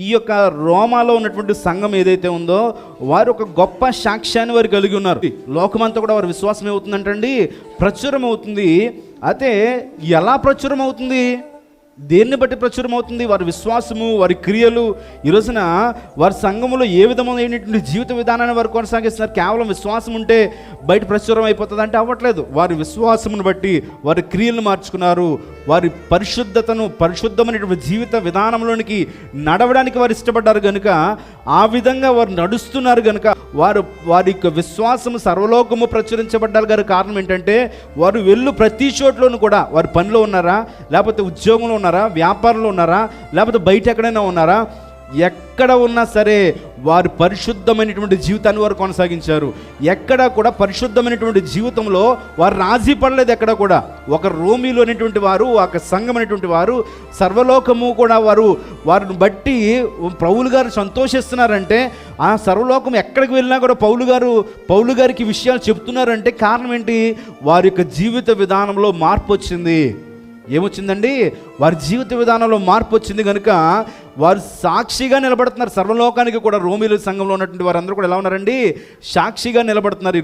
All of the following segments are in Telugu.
ఈ యొక్క రోమాలో ఉన్నటువంటి సంఘం ఏదైతే ఉందో వారు ఒక గొప్ప సాక్ష్యాన్ని వారు కలిగి ఉన్నారు. లోకమంతా కూడా వారి విశ్వాసం ఏమవుతుందంటండి, ప్రచురం అవుతుంది. అయితే ఎలా ప్రచురం అవుతుంది, దేన్ని బట్టి ప్రచురం అవుతుంది? వారి విశ్వాసము, వారి క్రియలు. ఈ రోజున వారి సంఘములో ఏ విధమైనటువంటి జీవిత విధానాన్ని వారు కొనసాగిస్తున్నారు. కేవలం విశ్వాసం ఉంటే బయట ప్రచురం అయిపోతుంది అంటే అవ్వట్లేదు. వారి విశ్వాసమును బట్టి వారి క్రియలను మార్చుకున్నారు. వారి పరిశుద్ధమైనటువంటి జీవిత విధానంలోనికి నడవడానికి వారు ఇష్టపడ్డారు కనుక, ఆ విధంగా వారు నడుస్తున్నారు కనుక వారి యొక్క విశ్వాసము సర్వలోకము ప్రచురించబడ్డారు గారి కారణం ఏంటంటే, వారు వెళ్ళు ప్రతి చోట్లోనూ కూడా వారి పనిలో ఉన్నారా, లేకపోతే ఉద్యోగంలో ఉన్నారా, వ్యాపారంలో ఉన్నారా, లేకపోతే బయట ఎక్కడైనా ఉన్నారా, ఎక్కడ ఉన్నా సరే వారు పరిశుద్ధమైనటువంటి జీవితాన్ని వారు కొనసాగించారు. ఎక్కడ కూడా పరిశుద్ధమైనటువంటి జీవితంలో వారు రాజీ పడలేదు. ఎక్కడ కూడా ఒక రోమీలో అనేటువంటి వారు, ఒక సంఘం అనేటువంటి వారు, సర్వలోకము కూడా వారిని బట్టి పౌలు గారు సంతోషిస్తున్నారంటే, ఆ సర్వలోకం ఎక్కడికి వెళ్ళినా కూడా పౌలు గారికి విషయాలు చెప్తున్నారంటే కారణం ఏంటి? వారి యొక్క జీవిత విధానంలో మార్పు వచ్చింది. ఏమొచ్చిందండి? వారి జీవిత విధానంలో మార్పు వచ్చింది కనుక వారు సాక్షిగా నిలబడుతున్నారు సర్వలోకానికి కూడా. రోమీల సంఘంలో ఉన్నటువంటి వారందరూ కూడా ఎలా ఉన్నారండి? సాక్షిగా నిలబడుతున్నారు. ఈ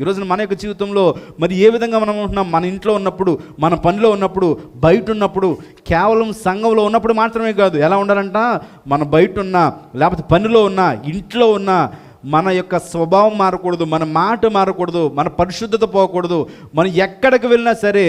రోజున మన యొక్క జీవితంలో మరి ఏ విధంగా మనం ఉంటున్నాం? మన ఇంట్లో ఉన్నప్పుడు, మన పనిలో ఉన్నప్పుడు, బయట ఉన్నప్పుడు, కేవలం సంఘంలో ఉన్నప్పుడు మాత్రమే కాదు. ఎలా ఉండాలంట? మన బయట ఉన్నా, లేకపోతే పనిలో ఉన్నా, ఇంట్లో ఉన్నా మన యొక్క స్వభావం మారకూడదు, మన మాట మారకూడదు, మన పరిశుద్ధత పోకూడదు. మనం ఎక్కడికి వెళ్ళినా సరే